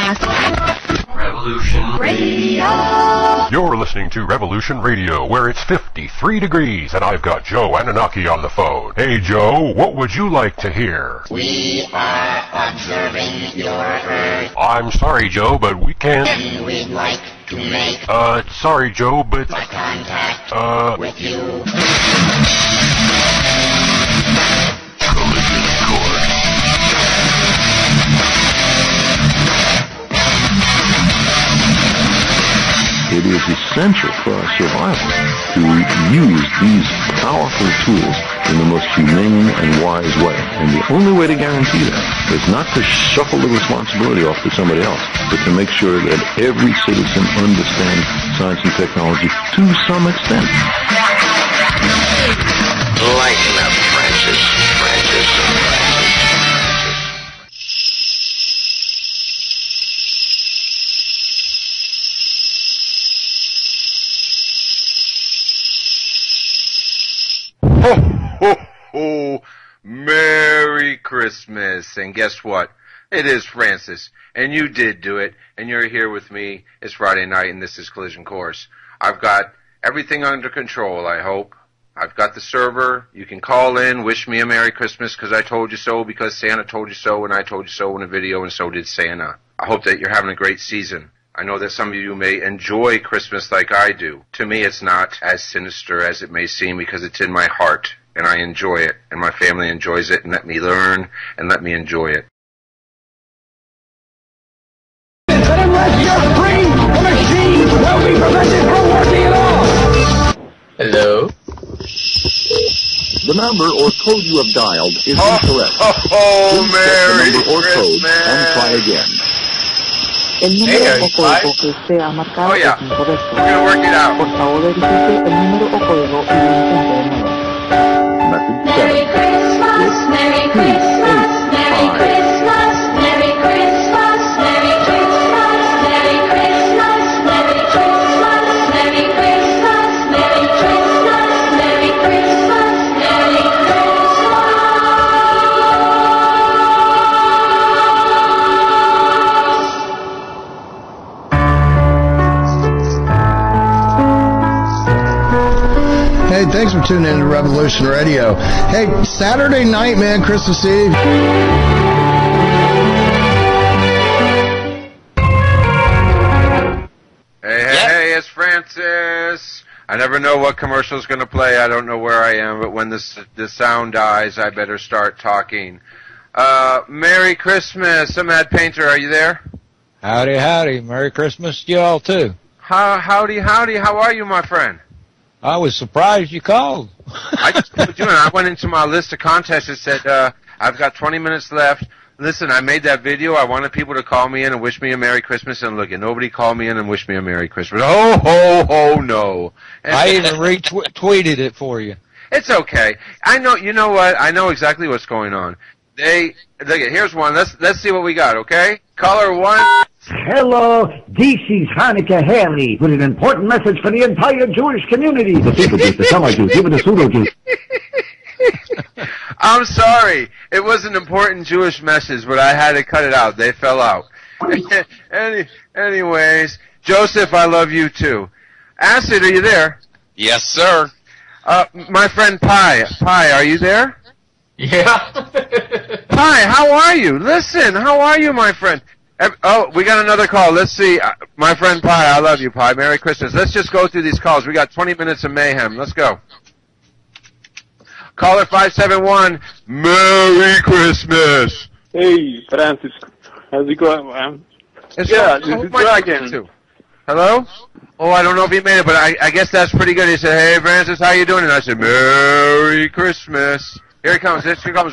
Revolution Radio. You're listening to Revolution Radio, where it's 53 degrees, and I've got Joe Anunnaki on the phone. Hey, Joe, what would you like to hear? We are observing your Earth. I'm sorry, Joe, but we can't. And we'd like to make... sorry, Joe, but... contact with you. Collision course. It is essential for our survival to use these powerful tools in the most humane and wise way. And the only way to guarantee that is not to shuffle the responsibility off to somebody else, but to make sure that every citizen understands science and technology to some extent. Lighten up, Francis. Ho, ho, ho, Merry Christmas. And guess what? It is Francis, and you did do it, and you're here with me. It's Friday night, and this is Collision Course. I've got everything under control, I hope. I've got the server. You can call in, wish me a Merry Christmas because I told you so, because Santa told you so, and I told you so in a video, and so did Santa. I hope that you're having a great season. I know that some of you may enjoy Christmas like I do. To me, it's not as sinister as it may seem because it's in my heart, and I enjoy it, and my family enjoys it, and let me learn, and let me enjoy it. Unless you're free, the machine will be prevented from working at all. Hello? The number or code you have dialed is incorrect. Oh, Merry Please check the number or code Christmas! and try again. El número o código que usted ha marcado es incorrecto. We're gonna work it out. Por favor, verifique el número o código y lo intente de nuevo. Message Merry 7. Christmas, Merry Christmas, Merry Christmas, Merry Christmas, Merry Christmas, Merry Christmas, Merry Christmas, Merry Christmas, Merry Christmas, Merry Christmas, Merry Christmas. Hey, thanks for tuning in to Revolution Radio. Hey, Saturday night, man, Christmas Eve. Hey, it's Francis. I never know what commercial's going to play. I don't know where I am, but when the sound dies, I better start talking. Merry Christmas. I'm Mad Painter. Are you there? Howdy, howdy. Merry Christmas to you all, too. Howdy. How are you, my friend? I was surprised you called. I just told you, and I went into my list of contests and said, I've got 20 minutes left. Listen, I made that video. I wanted people to call me in and wish me a Merry Christmas, and look, nobody called me in and wished me a Merry Christmas. Oh, ho, ho, no. And I even retweeted it for you. It's okay. I know, you know what? I know exactly what's going on. Look, here's one. Let's see what we got, okay? Caller 1. Hello, this is Hanukkah Haley with an important message for the entire Jewish community. The people juice, the summer juice, even the pseudo juice. I'm sorry. It was an important Jewish message, but I had to cut it out. They fell out. Anyways, Joseph, I love you too. Acid, are you there? Yes, sir. My friend Pi, are you there? Yeah. Pi, how are you? Listen, how are you, my friend? Oh, we got another call. Let's see. My friend Pi, I love you, Pi. Merry Christmas. Let's just go through these calls. We got 20 minutes of mayhem. Let's go. Caller 571, Merry Christmas. Hey, Francis. How's it going, man? This is Dragon. Hello? Oh, I don't know if he made it, but I guess that's pretty good. He said, hey, Francis, how you doing? And I said, Merry Christmas. Here he comes. Let's see what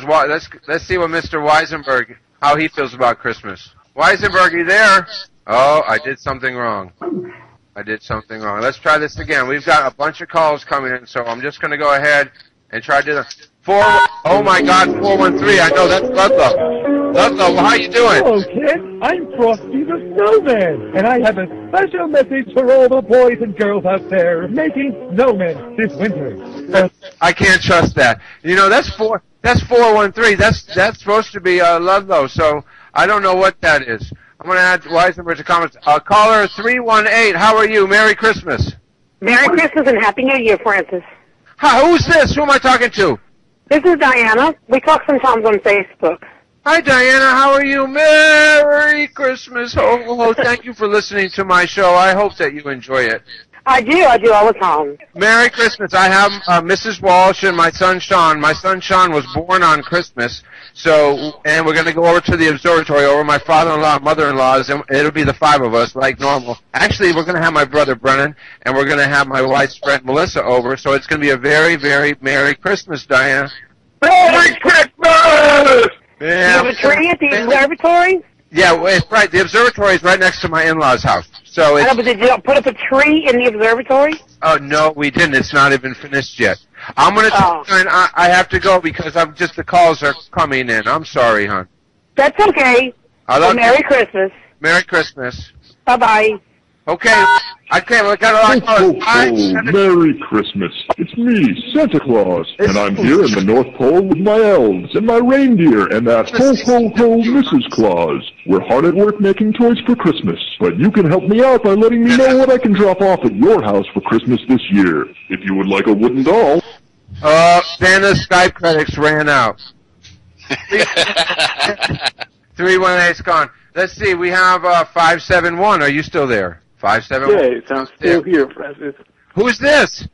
Mr. Weisenberg, how he feels about Christmas. Weisenberg, are you there? Oh, I did something wrong. Let's try this again. We've got a bunch of calls coming in, so I'm just going to go ahead and try to do that. Oh my God, 413. I know, that's Ludlow. Ludlow, how you doing? Hello, kid. I'm Frosty the Snowman, and I have a special message for all the boys and girls out there making snowmen this winter. I can't trust that. You know, that's 413. That's supposed to be Ludlow, so I don't know what that is. I'm going to add Weisenberg to comments. Caller 318, how are you? Merry Christmas. Merry Christmas and Happy New Year, Francis. Hi, who's this? Who am I talking to? This is Diana. We talk sometimes on Facebook. Hi, Diana. How are you? Merry Christmas. Ho, ho, ho. Thank you for listening to my show. I hope that you enjoy it. I do all the time. Merry Christmas. I have Mrs. Walsh and my son Sean. My son Sean was born on Christmas, and we're going to go over to the observatory over my father-in-law and mother-in-law's, and it'll be the 5 of us like normal. Actually, we're going to have my brother Brennan, and we're going to have my wife's friend Melissa over, so it's going to be a very, very Merry Christmas, Diana. Merry Christmas! Yeah. You have a tree at the observatory? Yeah, it's right. The observatory is right next to my in-laws' house. So it's, but did you put up a tree in the observatory? Oh, no, we didn't. It's not even finished yet. I'm going to I have to go because the calls are coming in. I'm sorry, hon. That's okay. Merry Christmas. Merry Christmas. Bye-bye. Okay. We got a lot of calls. Merry Christmas. It's me, Santa Claus, and I'm here in the North Pole with my elves and my reindeer and that ho-ho-ho Mrs. Claus. We're hard at work making toys for Christmas, but you can help me out by letting me know what I can drop off at your house for Christmas this year. If you would like a wooden doll. Santa's Skype credits ran out. 318's gone. Let's see, we have 571. Are you still there? 571? Yes, I'm still here, Francis. Who's this?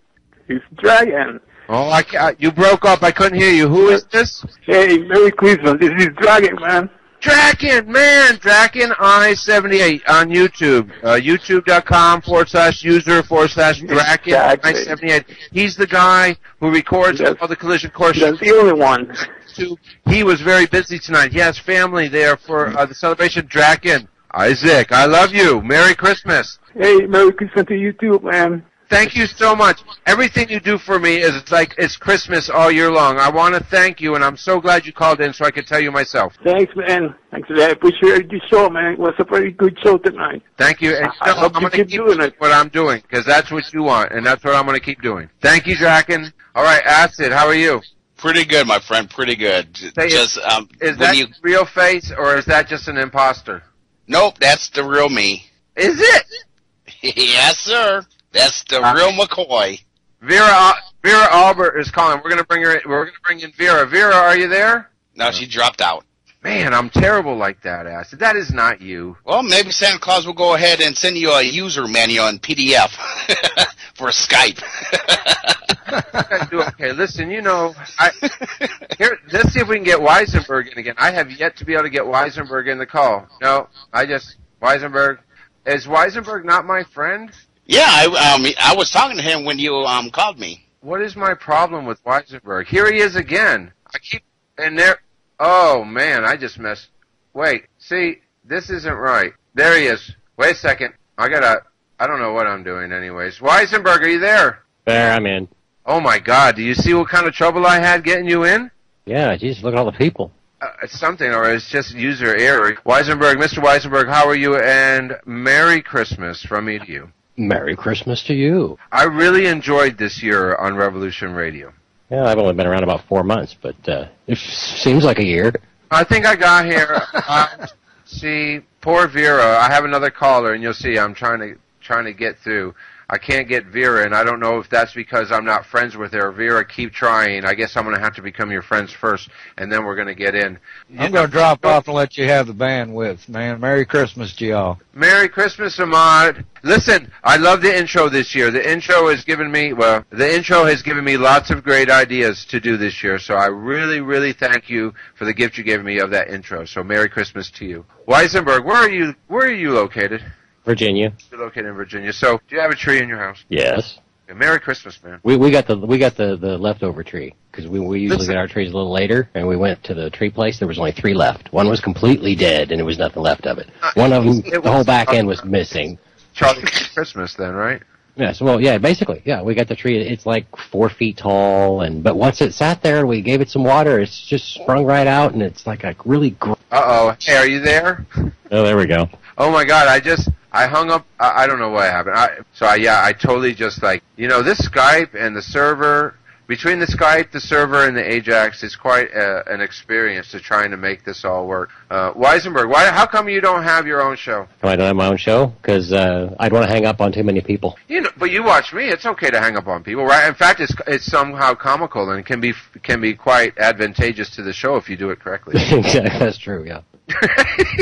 It's Dragon. Oh, you broke up. I couldn't hear you. Who is this? Hey, Merry Christmas. This is Dragon, man. Dragon, man. Dragon I-78 on YouTube. YouTube.com/user/Dragon I-78. He's the guy who records all the collision courses. That's the only one. He was very busy tonight. He has family there for the celebration. Dragon. Isaac, I love you. Merry Christmas. Hey, Merry Christmas to you too, man. Thank you so much. Everything you do for me is like it's Christmas all year long. I want to thank you, and I'm so glad you called in so I could tell you myself. Thanks, man. Thanks for that. I appreciate your show, man. It was a very good show tonight. Thank you. And I hope I'm you going to keep doing what I'm doing, because that's what you want, and that's what I'm going to keep doing. Thank you, Draken. All right, Acid, how are you? Pretty good, my friend. Pretty good. Is that your real face, or is that just an imposter? Nope, that's the real me. Is it? Yes, sir. That's the real McCoy. Vera Albert is calling. We're gonna bring her. We're gonna bring in Vera. Vera, are you there? No, she dropped out. Man, I'm terrible like that, Acid. That is not you. Well, maybe Santa Claus will go ahead and send you a user manual in PDF for Skype. Okay, listen, let's see if we can get Weisenberg in again. I have yet to be able to get Weisenberg in the call. No, Weisenberg. Is Weisenberg not my friend? Yeah, I was talking to him when you called me. What is my problem with Weisenberg? Here he is again. Oh, man, I just messed. Wait, see, this isn't right. There he is. Wait a second. I don't know what I'm doing anyways. Weisenberg, are you there? There, I'm in. Oh, my God. Do you see what kind of trouble I had getting you in? Yeah, geez, look at all the people. It's something, or it's just user error. Weisenberg, Mr. Weisenberg, how are you? And Merry Christmas from me to you. Merry Christmas to you. I really enjoyed this year on Revolution Radio. Yeah, I've only been around about 4 months, but it seems like a year. I think I got here. See, poor Vera. I have another caller, and you'll see I'm trying to get through. I can't get Vera, and I don't know if that's because I'm not friends with her. Vera, keep trying. I guess I'm going to have to become your friends first, and then we're going to get in. I'm going to drop off and let you have the bandwidth, man. Merry Christmas to y'all. Merry Christmas, Ahmad. Listen, I love the intro this year. The intro has given me lots of great ideas to do this year, so I really, really thank you for the gift you gave me of that intro. So Merry Christmas to you. Weisenberg, where are you located? Virginia. You're located in Virginia. So, do you have a tree in your house? Yes. Yeah, Merry Christmas, man. We got the leftover tree because we usually get our trees a little later, and we went to the tree place. There was only 3 left. One was completely dead, and there was nothing left of it. One of them, the whole back end was missing. Charlie Christmas, then, right? Yes. Well, yeah, basically, yeah. We got the tree. It's like 4 feet tall, but once it sat there and we gave it some water, it's just sprung right out, and it's like a really. Uh-oh. Hey, are you there? Oh, there we go. Oh my God! I hung up. I don't know what happened. I totally just this Skype and the server, between the Skype, the server, and the Ajax, it's quite an experience to trying to make this all work. Weisenberg, how come you don't have your own show? I don't have my own show because I'd want to hang up on too many people. But you watch me. It's okay to hang up on people, right? In fact, it's somehow comical and can be quite advantageous to the show if you do it correctly. Exactly, that's true. Yeah.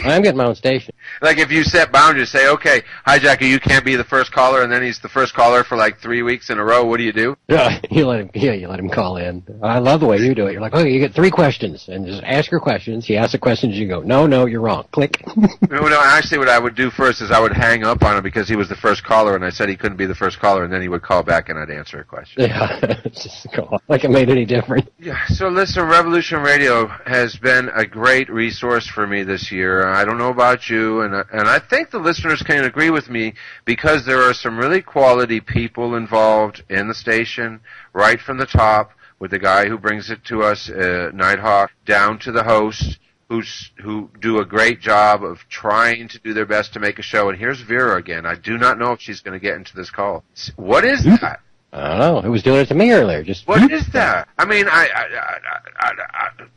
I'm getting my own station. Like if you set boundaries, say, okay, Hijacker, you can't be the first caller, and then he's the first caller for like 3 weeks in a row. What do you do? Yeah, you let him call in. I love the way you do it. You're like, okay, you get 3 questions, and just ask your questions. He asks the questions, you go, no, you're wrong. Click. No, actually, what I would do first is I would hang up on him because he was the first caller, and I said he couldn't be the first caller, and then he would call back, and I'd answer a question. Yeah, just go on. Like it made any difference. Yeah. So listen, Revolution Radio has been a great resource for me this year. I don't know about you, and I think the listeners can agree with me because there are some really quality people involved in the station, right from the top, with the guy who brings it to us, Nighthawk, down to the host, who do a great job of trying to do their best to make a show. And here's Vera again. I do not know if she's going to get into this call. What is that? I don't know. Who was doing it to me earlier? Just what is that? I mean,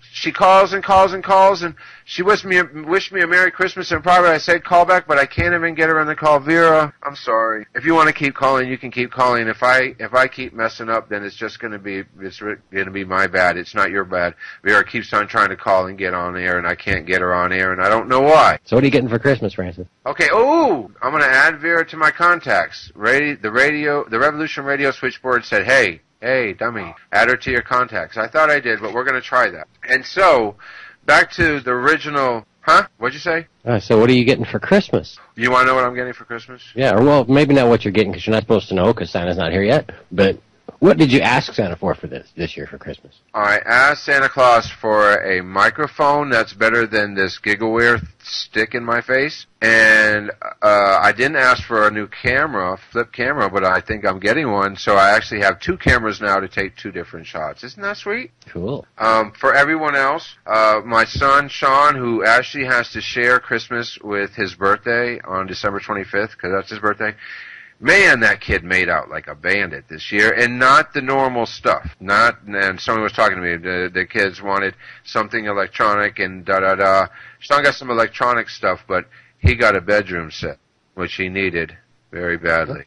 she calls and calls and calls, and she wished me a Merry Christmas. And probably I said call back, but I can't even get her on the call. Vera, I'm sorry. If you want to keep calling, you can keep calling. If I keep messing up, then it's just going to be my bad. It's not your bad. Vera keeps on trying to call and get on air, and I can't get her on air, and I don't know why. So what are you getting for Christmas, Francis? Okay. Oh, I'm going to add Vera to my contacts. The Revolution Radio switchboard said, hey, dummy, add her to your contacts. I thought I did, but we're going to try that. And so, back to the original, What'd you say? So what are you getting for Christmas? You want to know what I'm getting for Christmas? Yeah, well, maybe not what you're getting because you're not supposed to know because Santa's not here yet, but what did you ask Santa for this year for Christmas? I asked Santa Claus for a microphone that's better than this GigaWare stick in my face, and I didn't ask for a new camera, flip camera, but I think I'm getting one, so I actually have 2 cameras now to take 2 different shots. Isn't that sweet? Cool. For everyone else, my son, Sean, who actually has to share Christmas with his birthday on December 25th, because that's his birthday, man, that kid made out like a bandit this year, and not the normal stuff. And someone was talking to me, the kids wanted something electronic and da-da-da. Sean got some electronic stuff, but he got a bedroom set, which he needed very badly.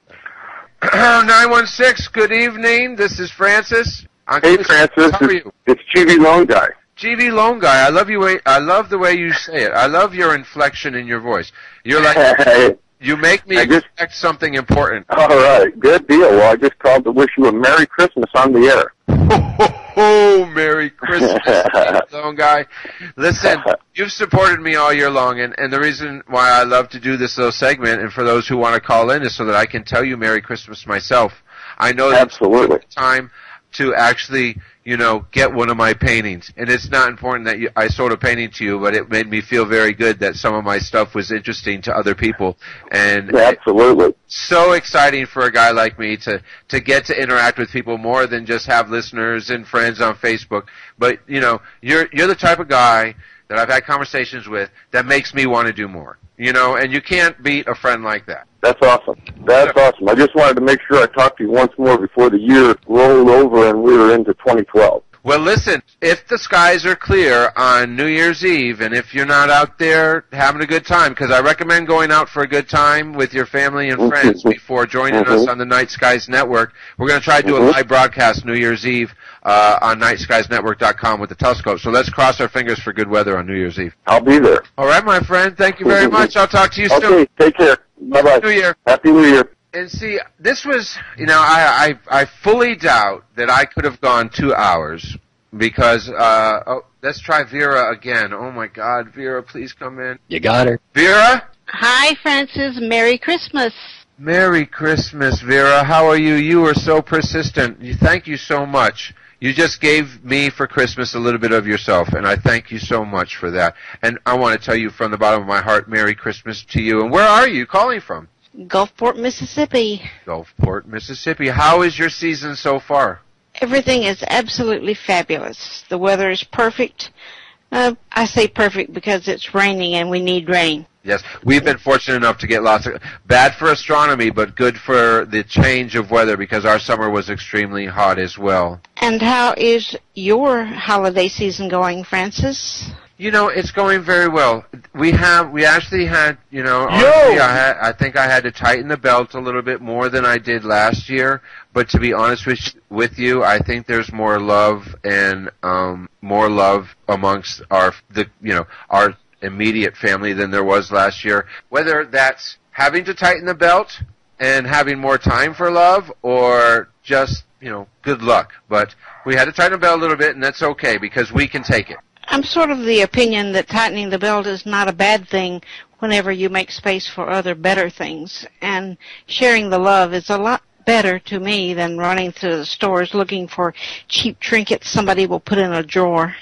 916, good evening. This is Francis. Hey, Francis. How are you? It's gvloanguy. gvloanguy. I love the way you say it. I love your inflection in your voice. You're like... You make me expect something important. All right, good deal. Well, I just called to wish you a Merry Christmas on the air. Oh, Merry Christmas, Long Guy. Listen, you've supported me all year long, and the reason why I love to do this little segment, and for those who want to call in, is so that I can tell you Merry Christmas myself. I know that it's time to actually, get one of my paintings. And it's not important that I sold a painting to you, but it made me feel very good that some of my stuff was interesting to other people. And absolutely. So exciting for a guy like me to get to interact with people more than just have listeners and friends on Facebook. But, you're the type of guy that I've had conversations with that makes me want to do more. And you can't beat a friend like that. That's awesome. That's awesome. I just wanted to make sure I talked to you once more before the year rolled over and we were into 2012. Well, listen, if the skies are clear on New Year's Eve, and if you're not out there having a good time, because I recommend going out for a good time with your family and friends before joining us on the Night Skies Network. We're going to try to do a live broadcast New Year's Eve on nightskiesnetwork.com with the telescope. So let's cross our fingers for good weather on New Year's Eve. I'll be there. All right, my friend. Thank you very much. I'll talk to you soon. Okay, take care. Bye-bye. Happy New Year. Happy New Year. And see, this was, I fully doubt that I could have gone 2 hours because, let's try Vera again. Oh my God, Vera, please come in. You got her. Vera? Hi, Francis. Merry Christmas. Merry Christmas, Vera. How are you? You are so persistent. Thank you so much. You just gave me for Christmas a little bit of yourself, and I thank you so much for that. And I want to tell you from the bottom of my heart, Merry Christmas to you. And where are you calling from? Gulfport, Mississippi. Gulfport, Mississippi. How is your season so far? Everything is absolutely fabulous. The weather is perfect. I say perfect because it's raining and we need rain. Yes, we've been fortunate enough to get lots of, bad for astronomy, but good for the change of weather because our summer was extremely hot as well. And how is your holiday season going, Francis? You know, it's going very well. We actually had, you know, honestly, I think I had to tighten the belt a little bit more than I did last year. But to be honest with you, I think there's more love and more love amongst our immediate family than there was last year. Whether that's having to tighten the belt and having more time for love, or just, you know, good luck. But we had to tighten the belt a little bit, and that's okay because we can take it. I'm sort of the opinion that tightening the belt is not a bad thing whenever you make space for other better things. And sharing the love is a lot better to me than running to the stores looking for cheap trinkets somebody will put in a drawer.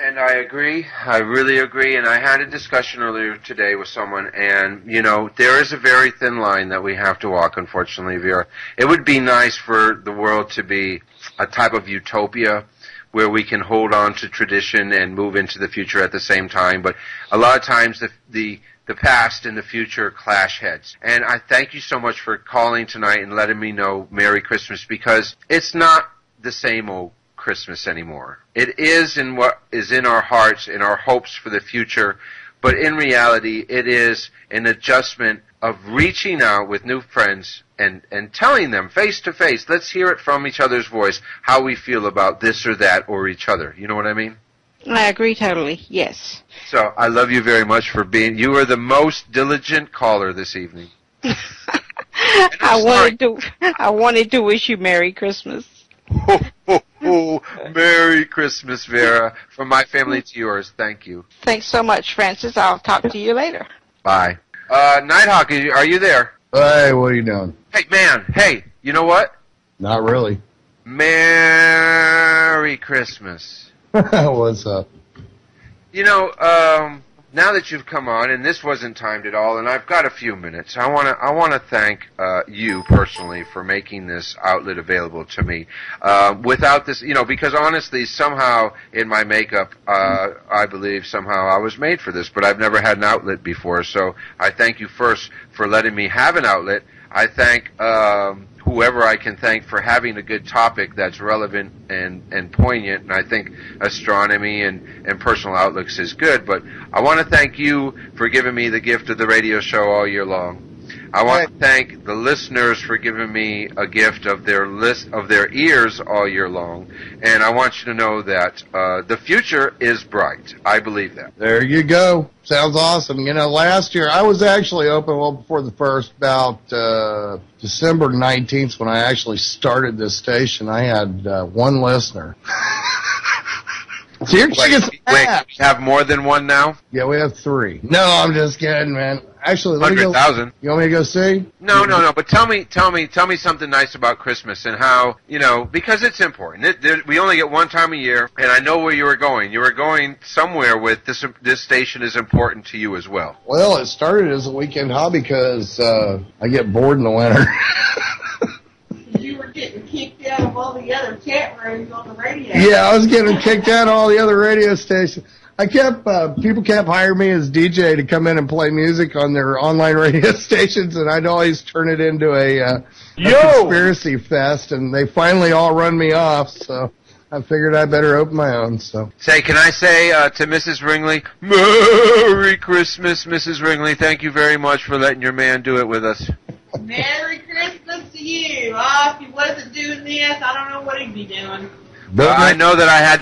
And I agree. I really agree. And I had a discussion earlier today with someone, and, you know, there is a very thin line that we have to walk, unfortunately, Vera. It would be nice for the world to be a type of utopia where we can hold on to tradition and move into the future at the same time. But a lot of times the past and the future clash heads. And I thank you so much for calling tonight and letting me know Merry Christmas, because it's not the same old Christmas anymore. It is in what is in our hearts, in our hopes for the future, but in reality it is an adjustment of reaching out with new friends and telling them face to face, let's hear it from each other's voice, how we feel about this or that or each other. You know what I mean? I agree totally, yes. So I love you very much for you are the most diligent caller this evening. I wanted to wish you Merry Christmas. Oh, Merry Christmas, Vera. From my family to yours, thank you. Thanks so much, Francis. I'll talk to you later. Bye. Nighthawk, are you there? Hey, what are you doing? Hey, man. Hey, you know what? Not really. Merry Christmas. What's up? You know, now that you've come on, and this wasn't timed at all, and I've got a few minutes, I want to thank you personally for making this outlet available to me. Without this, you know, because honestly, somehow in my makeup, I believe somehow I was made for this, but I've never had an outlet before. So I thank you first for letting me have an outlet. I thank whoever I can thank for having a good topic that's relevant and poignant, and I think astronomy and personal outlooks is good, but I want to thank you for giving me the gift of the radio show all year long. I want to thank the listeners for giving me a gift of their ears all year long, and I want you to know that the future is bright. I believe that. There you go. Sounds awesome. You know, last year I was actually open well before the first, about December 19th when I actually started this station. I had one listener. So you're wait, you have more than one now? Yeah, we have 3. No, I'm just kidding, man. Actually, 100,000. You want me to go see? No. But tell me something nice about Christmas and how, you know, because it's important. We only get one time a year, and I know where you were going. You were going somewhere with this. This station is important to you as well. Well, it started as a weekend hobby because I get bored in the winter. You were getting kicked out of all the other chat rooms on the radio. Yeah, I was getting kicked out of all the other radio stations. People kept hiring me as DJ to come in and play music on their online radio stations, and I'd always turn it into a conspiracy fest, and they finally all run me off, so I figured I better open my own. So, can I say to Mrs. Ringley, Merry Christmas, Mrs. Ringley. Thank you very much for letting your man do it with us. Merry Christmas to you. If he wasn't doing this, I don't know what he'd be doing. I know that I had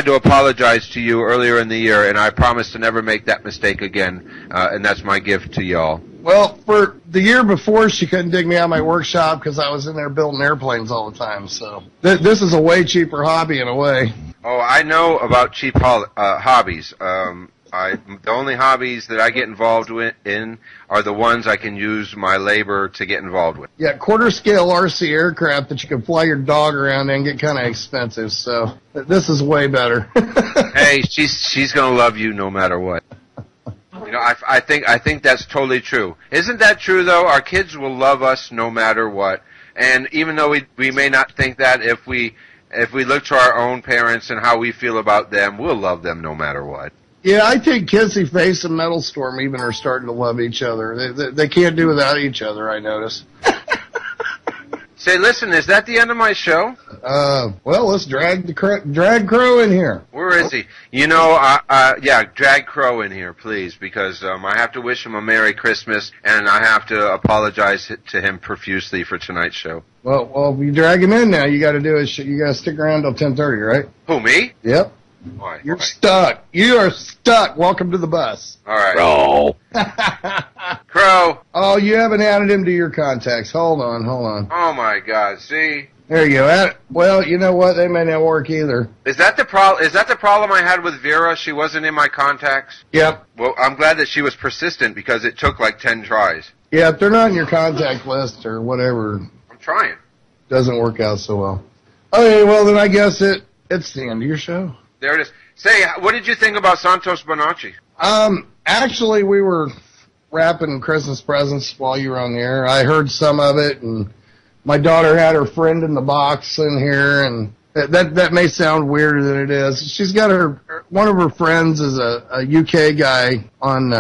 to apologize to you earlier in the year, and I promise to never make that mistake again. And that's my gift to y'all. Well, for the year before, she couldn't dig me out of my workshop because I was in there building airplanes all the time. So this is a way cheaper hobby in a way. Oh, I know about cheap hobbies. The only hobbies that I get involved in are the ones I can use my labor to get involved with. Yeah, quarter-scale RC aircraft that you can fly your dog around in get kind of expensive, so this is way better. Hey, she's going to love you no matter what. You know, I think that's totally true. Isn't that true, though? Our kids will love us no matter what. And even though we may not think that, if we look to our own parents and how we feel about them, we'll love them no matter what. Yeah, I think Kissy Face and Metal Storm even are starting to love each other. They can't do without each other, I notice. Say, listen, is that the end of my show? Well, let's drag Crow in here. Where is he? You know, yeah, drag Crow in here, please, because I have to wish him a Merry Christmas, and I have to apologize to him profusely for tonight's show. Well, if you drag him in now, you got to do is you got to stick around till 10:30, right? Who, me? Yep. Why? You're stuck. You are stuck. Welcome to the bus. All right. Crow. Crow. Oh, you haven't added him to your contacts. Hold on. Oh, my God. See? There you go. Well, you know what? They may not work either. Is that the problem I had with Vera? She wasn't in my contacts? Yep. Well, I'm glad that she was persistent because it took like 10 tries. Yeah, if they're not in your contact list or whatever. I'm trying. Doesn't work out so well. Okay, well, then I guess it's the end of your show. There it is. Say, what did you think about Santos Bonacci? Actually, we were wrapping Christmas presents while you were on the air. I heard some of it, and my daughter had her friend in the box in here, and that may sound weirder than it is. She's got one of her friends is a UK guy on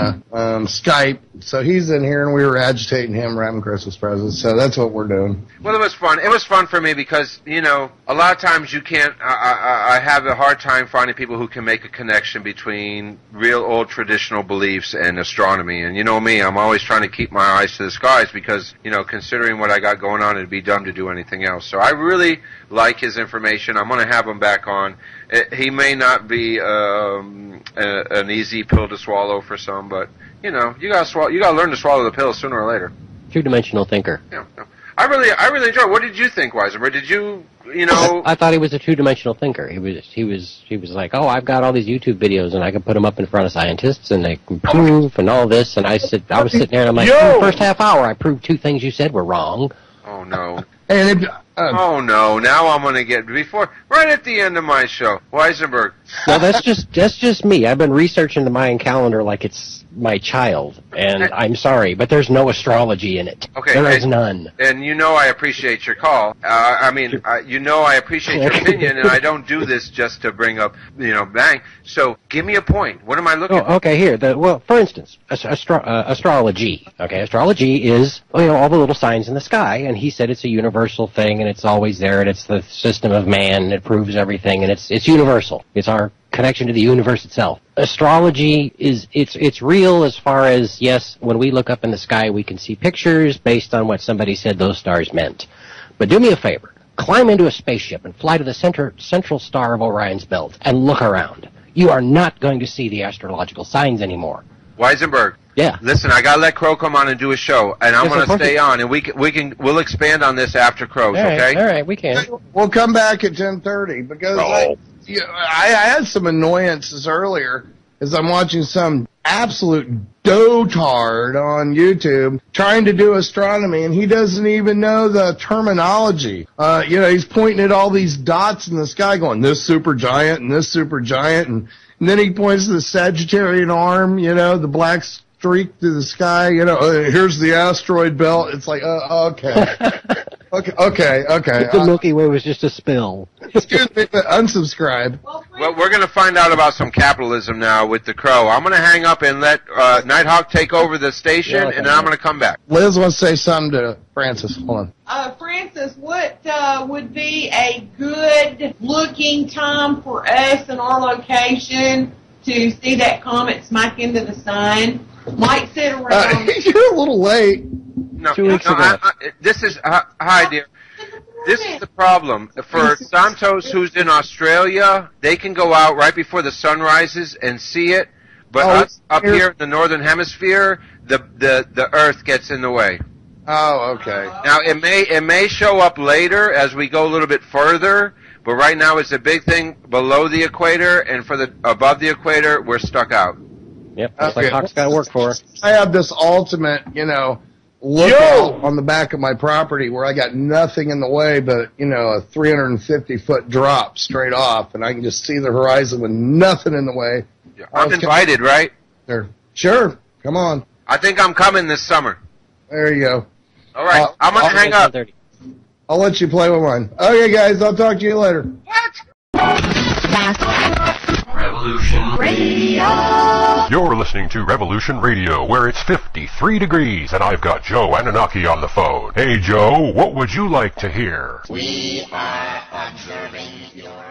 Skype, so he's in here, and we were agitating him wrapping Christmas presents, so that's what we're doing. Well, it was fun. It was fun for me because, you know, a lot of times you can't, I have a hard time finding people who can make a connection between real old traditional beliefs and astronomy. And you know me, I'm always trying to keep my eyes to the skies because, you know, considering what I got going on, it'd be dumb to do anything else. So I really like his information. I'm going to have him back on. He may not be an easy pill to swallow for some, but, you know, you got to learn to swallow the pill sooner or later. Two-dimensional thinker. Yeah. I really enjoyed it. What did you think, Weisenberg? Did you know? I thought he was a two-dimensional thinker. He was like, oh, I've got all these YouTube videos and I can put them up in front of scientists and they can prove and all this. And I was sitting there and I'm like, the first half hour I proved 2 things you said were wrong. Oh no. And oh no! Now I'm going to get right at the end of my show, Weisenberg. No, that's just me. I've been researching the Mayan calendar like it's my child, and I'm sorry, but there's no astrology in it. Okay, there is none. And you know I appreciate your call. You know I appreciate your opinion, and I don't do this just to bring up, you know, bang. So give me a point. What am I looking? Oh, okay, here. For instance, astrology. Okay, astrology is, you know, all the little signs in the sky, and he said it's a universal thing, and it's always there, and it's the system of man, and it proves everything, and it's universal. It's our connection to the universe itself. Astrology it's real as far as, yes, when we look up in the sky, we can see pictures based on what somebody said those stars meant. But do me a favor. Climb into a spaceship and fly to the central star of Orion's belt and look around. You are not going to see the astrological signs anymore. Weisenberg. Yeah. Listen, I gotta let Crow come on and do a show, and I'm gonna stay on, and we'll expand on this after Crow's, okay? All right, we can. We'll come back at 10:30 because I had some annoyances earlier as I'm watching some absolute dotard on YouTube trying to do astronomy, and he doesn't even know the terminology. You know, he's pointing at all these dots in the sky going, this supergiant and this supergiant, and then he points to the Sagittarian arm, you know, the black streak through the sky, you know, here's the asteroid belt. It's like, okay. Okay. The Milky Way was just a spill. Excuse me, but unsubscribe. Well, we're going to find out about some capitalism now with the Crow. I'm going to hang up and let Nighthawk take over the station, and then I'm going to come back. Liz wants to say something to Francis. Hold on. Francis, what would be a good-looking time for us in our location to see that comet smack into the sun? Might sit around. You're a little late. No, 2 weeks ago. This is hi, dear. This is the problem. For Santos, who's in Australia, they can go out right before the sun rises and see it. But us up here in the northern hemisphere, the Earth gets in the way. Oh, okay. Now it may show up later as we go a little bit further, but right now it's a big thing below the equator, and for the above the equator, we're stuck out. Yep, that's like Hawk's got to work for. I have this ultimate, you know, lookout on the back of my property where I got nothing in the way but, you know, a 350-foot drop straight off, and I can just see the horizon with nothing in the way. Yeah, I'm invited, right? Sure, come on. I think I'm coming this summer. There you go. All right, I'm going to hang up. I'll let you play with mine. Okay, guys, I'll talk to you later. What? Revolution Radio. You're listening to Revolution Radio, where it's 53 degrees, and I've got Joe Anunnaki on the phone. Hey, Joe, what would you like to hear? We are observing your